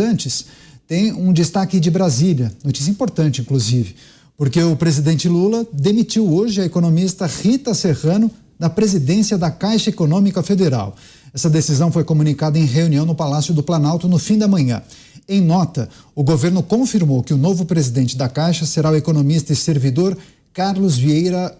antes, tem um destaque de Brasília, notícia importante, inclusive, porque o presidente Lula demitiu hoje a economista Rita Serrano da presidência da Caixa Econômica Federal. Essa decisão foi comunicada em reunião no Palácio do Planalto no fim da manhã. Em nota, o governo confirmou que o novo presidente da Caixa será o economista e servidor Carlos Vieira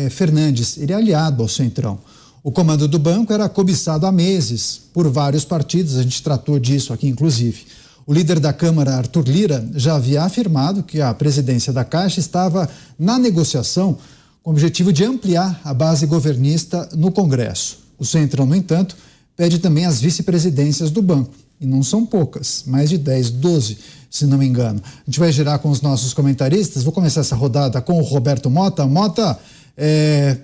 Fernandes. Ele é aliado ao Centrão. O comando do banco era cobiçado há meses por vários partidos, a gente tratou disso aqui inclusive. O líder da Câmara, Arthur Lira, já havia afirmado que a presidência da Caixa estava na negociação com o objetivo de ampliar a base governista no Congresso. O Centrão, no entanto, pede também as vice-presidências do banco. E não são poucas, mais de 10, 12, se não me engano. A gente vai girar com os nossos comentaristas. Vou começar essa rodada com o Roberto Mota. Mota,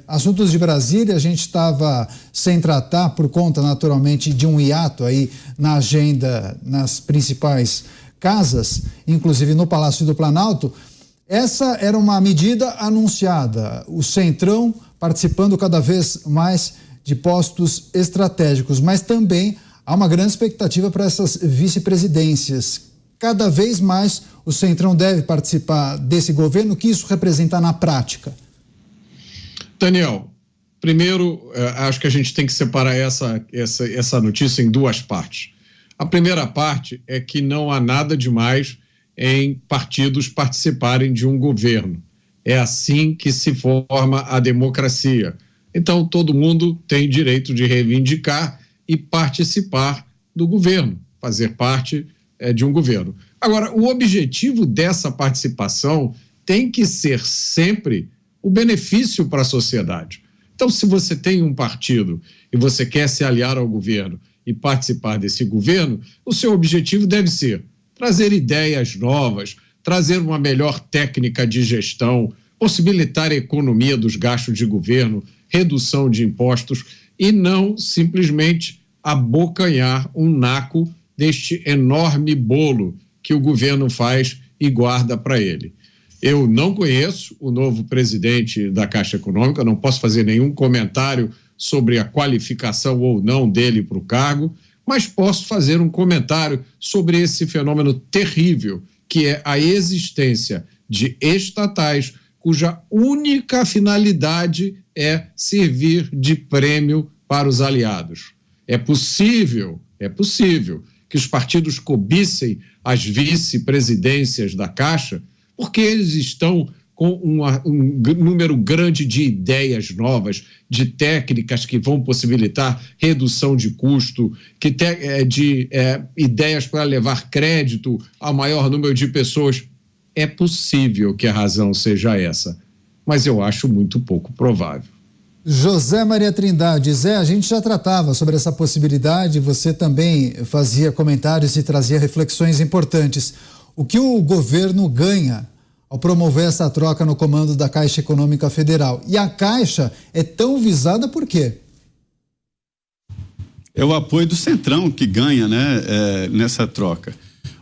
assuntos de Brasília, a gente estava sem tratar por conta, naturalmente, de um hiato aí na agenda, nas principais casas, inclusive no Palácio do Planalto. Essa era uma medida anunciada, o Centrão participando cada vez mais de postos estratégicos, mas também há uma grande expectativa para essas vice-presidências. Cada vez mais o Centrão deve participar desse governo. O que isso representa na prática? Daniel, primeiro, acho que a gente tem que separar essa notícia em duas partes. A primeira parte é que não há nada demais em partidos participarem de um governo. É assim que se forma a democracia. Então, todo mundo tem direito de reivindicar e participar do governo, fazer parte de um governo. Agora, o objetivo dessa participação tem que ser sempre o benefício para a sociedade. Então, se você tem um partido e você quer se aliar ao governo e participar desse governo, o seu objetivo deve ser trazer ideias novas, trazer uma melhor técnica de gestão, possibilitar a economia dos gastos de governo, redução de impostos e não simplesmente abocanhar um naco deste enorme bolo que o governo faz e guarda para ele. Eu não conheço o novo presidente da Caixa Econômica, não posso fazer nenhum comentário sobre a qualificação ou não dele para o cargo, mas posso fazer um comentário sobre esse fenômeno terrível que é a existência de estatais cuja única finalidade é servir de prêmio para os aliados. É possível que os partidos cobicem as vice-presidências da Caixa porque eles estão com um número grande de ideias novas, de técnicas que vão possibilitar redução de custo, de ideias para levar crédito ao maior número de pessoas. É possível que a razão seja essa, mas eu acho muito pouco provável. José Maria Trindade, Zé, a gente já tratava sobre essa possibilidade, você também fazia comentários e trazia reflexões importantes. O que o governo ganha ao promover essa troca no comando da Caixa Econômica Federal? E a Caixa é tão visada por quê? É o apoio do Centrão que ganha, né, nessa troca.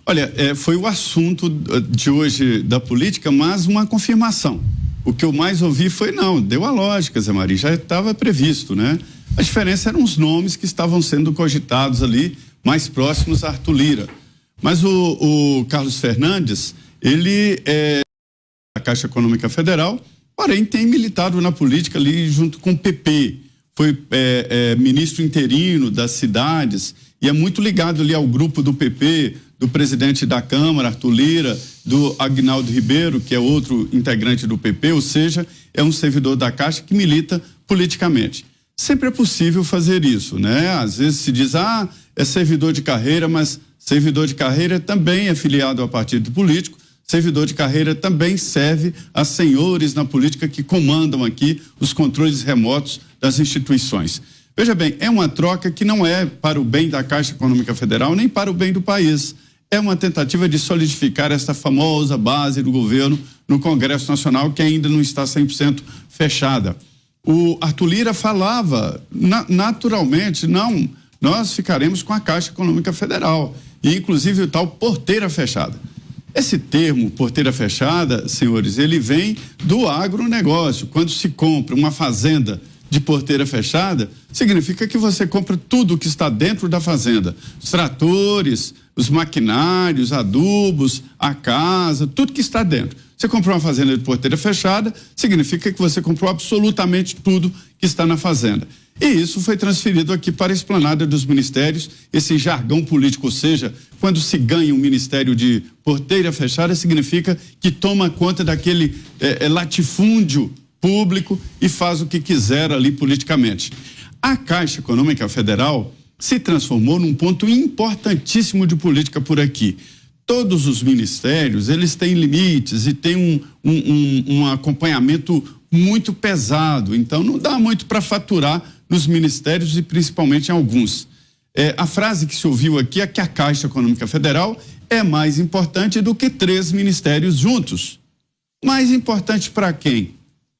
Olha, foi o assunto de hoje da política, mas uma confirmação. O que eu mais ouvi foi, não, deu a lógica, Zé Maria, já estava previsto, né? A diferença eram os nomes que estavam sendo cogitados ali, mais próximos a Arthur Lira. Mas o Carlos Fernandes, ele é da Caixa Econômica Federal, porém tem militado na política ali junto com o PP. Foi ministro interino das cidades e é muito ligado ali ao grupo do PP, do presidente da Câmara, Arthur Lira, do Aguinaldo Ribeiro, que é outro integrante do PP, ou seja, é um servidor da Caixa que milita politicamente. Sempre é possível fazer isso, né? Às vezes se diz, é servidor de carreira, mas servidor de carreira também é filiado a partido político, servidor de carreira também serve a senhores na política que comandam aqui os controles remotos das instituições. Veja bem, é uma troca que não é para o bem da Caixa Econômica Federal, nem para o bem do país. É uma tentativa de solidificar essa famosa base do governo no Congresso Nacional, que ainda não está 100% fechada. O Arthur Lira falava, naturalmente, não, nós ficaremos com a Caixa Econômica Federal, e inclusive o tal porteira fechada. Esse termo, porteira fechada, senhores, ele vem do agronegócio. Quando se compra uma fazenda de porteira fechada, significa que você compra tudo que está dentro da fazenda. Os tratores, os maquinários, adubos, a casa, tudo que está dentro. Você comprou uma fazenda de porteira fechada, significa que você comprou absolutamente tudo que está na fazenda. E isso foi transferido aqui para a esplanada dos ministérios, esse jargão político, ou seja, quando se ganha um ministério de porteira fechada, significa que toma conta daquele latifúndio público e faz o que quiser ali politicamente. A Caixa Econômica Federal se transformou num ponto importantíssimo de política por aqui. Todos os ministérios, eles têm limites e têm um acompanhamento muito pesado, então não dá muito para faturar nos ministérios e principalmente em alguns. A frase que se ouviu aqui é que a Caixa Econômica Federal é mais importante do que 3 ministérios juntos. Mais importante para quem?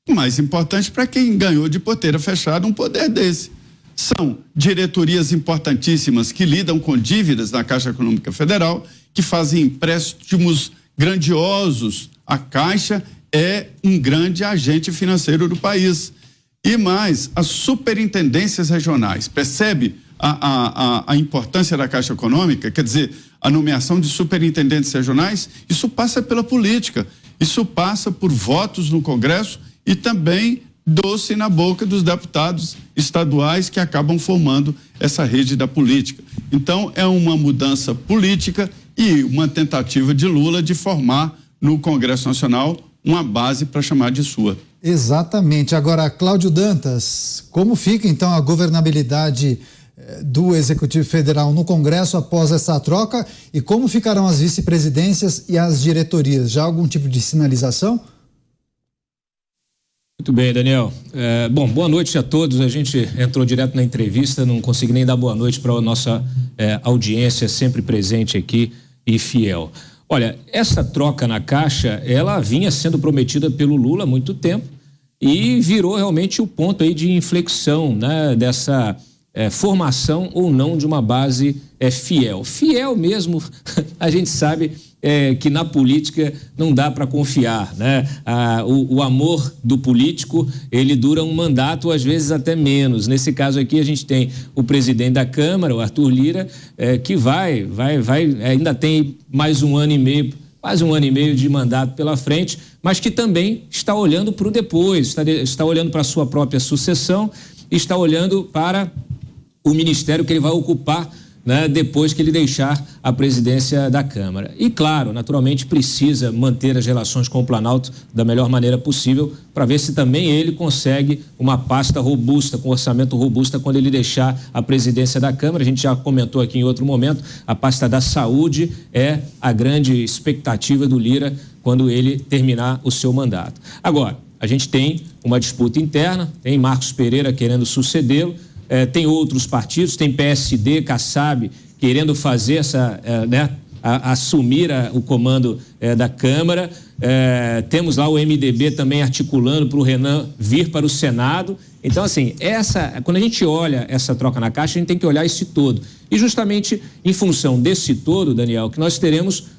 Mais importante para quem ganhou de porteira fechada um poder desse. São diretorias importantíssimas que lidam com dívidas na Caixa Econômica Federal, que fazem empréstimos grandiosos. A Caixa é um grande agente financeiro do país. E mais, as superintendências regionais, percebe a importância da Caixa Econômica? Quer dizer, a nomeação de superintendentes regionais, isso passa pela política, isso passa por votos no Congresso e também doce na boca dos deputados estaduais que acabam formando essa rede da política. Então, é uma mudança política e uma tentativa de Lula de formar no Congresso Nacional uma base para chamar de sua. Exatamente. Agora, Cláudio Dantas, como fica então a governabilidade do Executivo Federal no Congresso após essa troca e como ficarão as vice-presidências e as diretorias? Já há algum tipo de sinalização? Muito bem, Daniel. Bom, boa noite a todos. A gente entrou direto na entrevista, não consegui nem dar boa noite para a nossa audiência sempre presente aqui e fiel. Olha, essa troca na Caixa, ela vinha sendo prometida pelo Lula há muito tempo e virou realmente o ponto aí de inflexão, né, dessa formação ou não de uma base fiel. Fiel mesmo, a gente sabe que na política não dá para confiar, né? O amor do político, ele dura um mandato, às vezes até menos. Nesse caso aqui a gente tem o presidente da Câmara, o Arthur Lira, que vai, ainda tem mais um ano e meio, quase um ano e meio de mandato pela frente, mas que também está olhando para o depois, está olhando para a sua própria sucessão, está olhando para o ministério que ele vai ocupar, né, depois que ele deixar a presidência da Câmara. E, claro, naturalmente precisa manter as relações com o Planalto da melhor maneira possível para ver se também ele consegue uma pasta robusta, com orçamento robusto quando ele deixar a presidência da Câmara. A gente já comentou aqui em outro momento, a pasta da saúde é a grande expectativa do Lira quando ele terminar o seu mandato. Agora, a gente tem uma disputa interna, tem Marcos Pereira querendo sucedê-lo, tem outros partidos, tem PSD, Kassab, querendo fazer assumir o comando da Câmara. Temos lá o MDB também articulando para o Renan vir para o Senado. Então, assim, quando a gente olha essa troca na Caixa, a gente tem que olhar esse todo. E justamente em função desse todo, Daniel, que nós teremos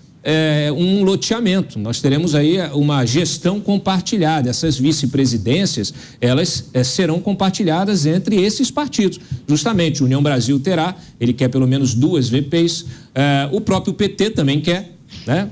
um loteamento, nós teremos aí uma gestão compartilhada. Essas vice-presidências, elas serão compartilhadas entre esses partidos. Justamente, União Brasil terá, ele quer pelo menos 2 VPs, o próprio PT também quer, né?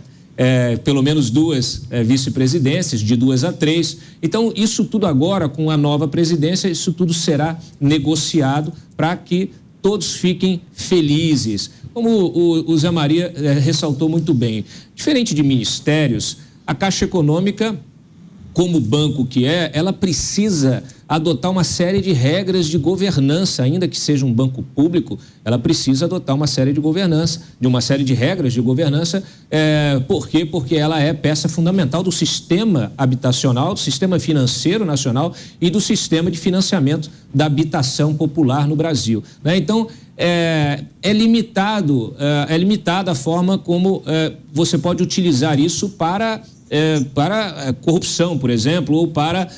Pelo menos 2 vice-presidências, de 2 a 3. Então, isso tudo agora, com a nova presidência, isso tudo será negociado para que todos fiquem felizes. Como o Zé Maria ressaltou muito bem, diferente de ministérios, a Caixa Econômica, como banco que ela precisa adotar uma série de regras de governança, ainda que seja um banco público, ela precisa adotar uma série de governança, de uma série de regras de governança. Por quê? Porque ela é peça fundamental do sistema habitacional, do sistema financeiro nacional e do sistema de financiamento da habitação popular no Brasil, né? Então, é limitada a forma como você pode utilizar isso para corrupção, por exemplo, ou para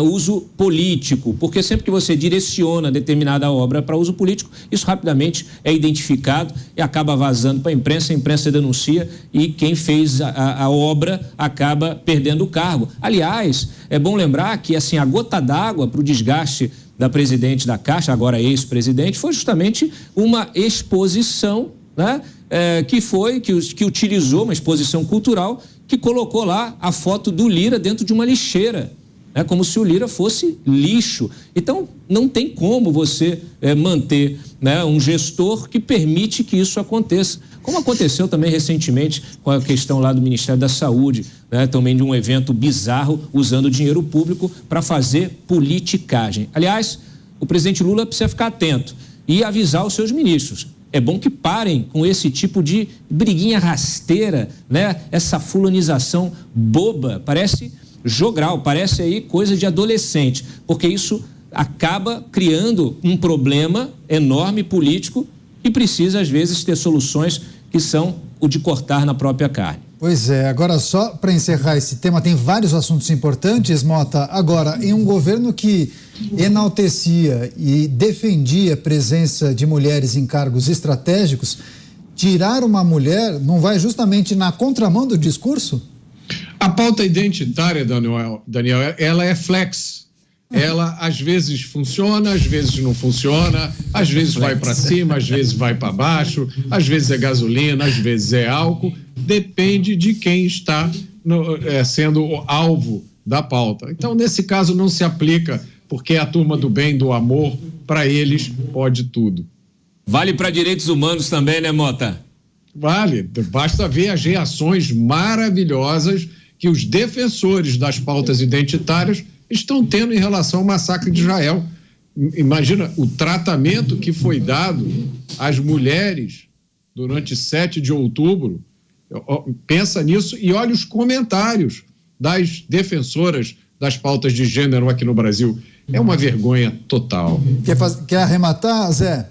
uso político, porque sempre que você direciona determinada obra para uso político, isso rapidamente é identificado e acaba vazando para a imprensa denuncia e quem fez a obra acaba perdendo o cargo. Aliás, é bom lembrar que assim, a gota d'água para o desgaste, da presidente da Caixa, agora ex-presidente, foi justamente uma exposição, né, que utilizou uma exposição cultural que colocou lá a foto do Lira dentro de uma lixeira, né, como se o Lira fosse lixo. Então, não tem como você manter, né, um gestor que permite que isso aconteça. Como aconteceu também recentemente com a questão lá do Ministério da Saúde, né, também de um evento bizarro usando dinheiro público para fazer politicagem. Aliás, o presidente Lula precisa ficar atento e avisar os seus ministros. É bom que parem com esse tipo de briguinha rasteira, né? Essa fulanização boba, parece jogral, parece aí coisa de adolescente, porque isso acaba criando um problema enorme político e precisa, às vezes, ter soluções que são o de cortar na própria carne. Pois é, agora só para encerrar esse tema, tem vários assuntos importantes, Mota. Agora, em um governo que enaltecia e defendia a presença de mulheres em cargos estratégicos, tirar uma mulher não vai justamente na contramão do discurso? A pauta identitária, Daniel, ela é flex. Ela às vezes funciona, às vezes não funciona, às vezes vai para cima, às vezes vai para baixo, às vezes é gasolina, às vezes é álcool. Depende de quem está sendo o alvo da pauta. Então, nesse caso, não se aplica, porque a turma do bem, do amor, para eles pode tudo. Vale para direitos humanos também, né, Mota? Vale, basta ver as reações maravilhosas que os defensores das pautas identitárias estão tendo em relação ao massacre de Israel. Imagina o tratamento que foi dado às mulheres durante 7 de outubro. Pensa nisso e olha os comentários das defensoras das pautas de gênero aqui no Brasil. É uma vergonha total. Quer arrematar, Zé?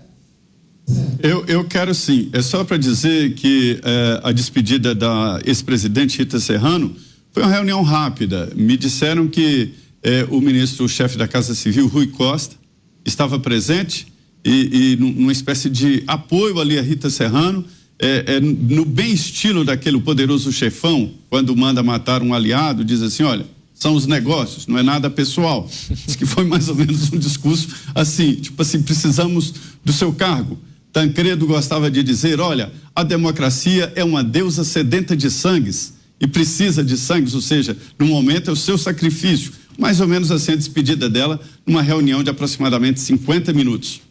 Eu quero sim. É só para dizer que a despedida da ex-presidente Rita Serrano foi uma reunião rápida. Me disseram que o ministro-chefe da Casa Civil, Rui Costa, estava presente e numa espécie de apoio ali a Rita Serrano, no bem estilo daquele poderoso chefão, quando manda matar um aliado, diz assim, olha, são os negócios, não é nada pessoal. Diz que foi mais ou menos um discurso assim, tipo assim, precisamos do seu cargo. Tancredo gostava de dizer, olha, a democracia é uma deusa sedenta de sangues e precisa de sangues, ou seja, no momento é o seu sacrifício. Mais ou menos assim a despedida dela, numa reunião de aproximadamente 50 minutos.